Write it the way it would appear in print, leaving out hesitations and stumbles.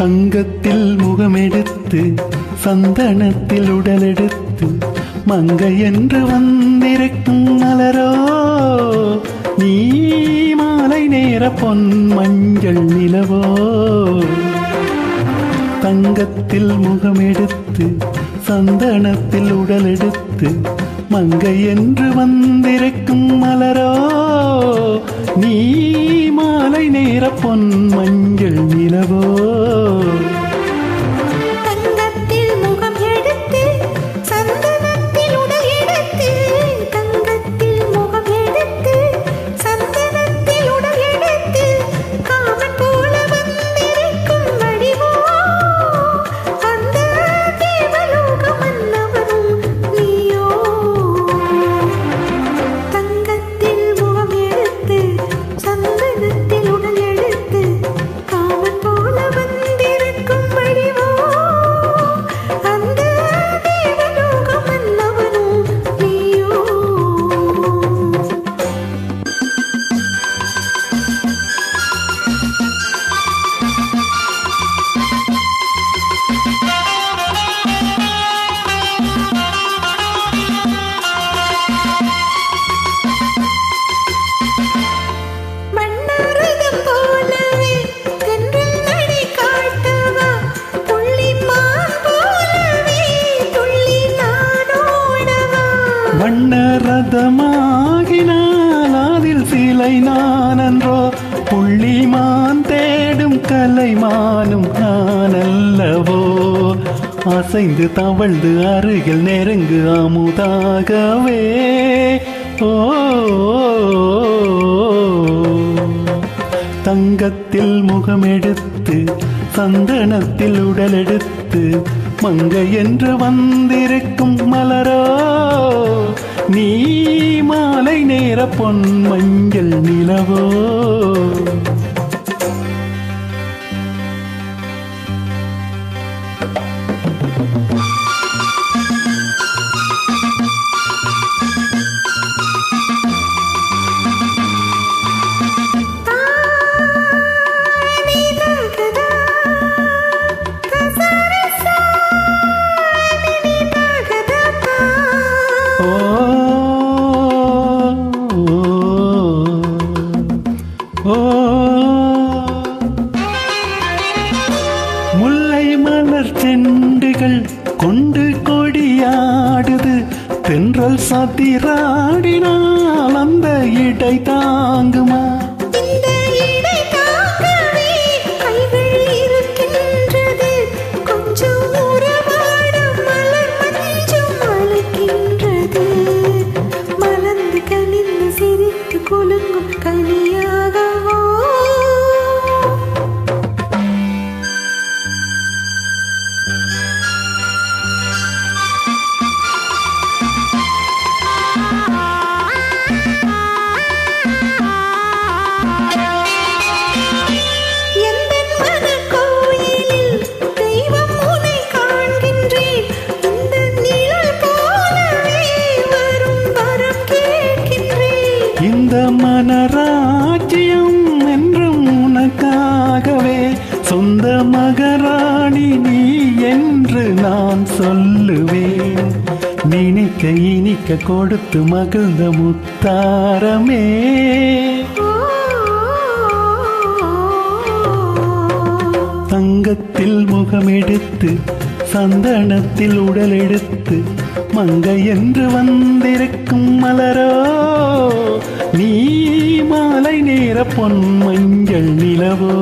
தங்கத்தில் முகமெடுத்து சந்தனத்தில் உடலெடுத்து மங்கை என்று வந்திருக்கும் மலரோ நீ மாலை நேர பொன் மஞ்சள் நிலவோ. தங்கத்தில் முகமெடுத்து சந்தனத்தில் உடலெடுத்து மங்கை என்று வந்திருக்கும் மலரோ நீ மாலை நேர பொன் மஞ்சள் நிலவோ. வண்ணரதமாகினால் அதில் சிலை நானன்றோ புள்ளிமான் தேடும் கலைமானும் நானல்லவோ. அசைந்து தவழ்ந்து அருகில் நெருங்கு அமுதாகவே ஓ. தங்கத்தில் முகமெடுத்து சந்தனத்தில் உடலெடுத்து மங்கை என்று வந்திருக்கும் மலரோ நீ மாலை நேர பொன் மஞ்சள் நிலவோ. முல்லை மலர் செண்டுகள் கொண்டு கொடியாடுது தென்றல் சதிராடினால் அந்த இடை தாங்குமா. இந்த மனராஜ்யம் என்றும் உனக்காகவே சொந்த மகராணி நீ என்று நான் சொல்லுவேன். நினைக்க இனிக்க கொடுத்து மகிழ்ந்த முத்தாரமே. தங்கத்தில் முகமெடுத்து சந்தனத்தில் உடலெடுத்து மங்கை என்று வந்திருக்கும் மலரோ நீ மாலை நேர பொன் மஞ்சள் நிலவோ.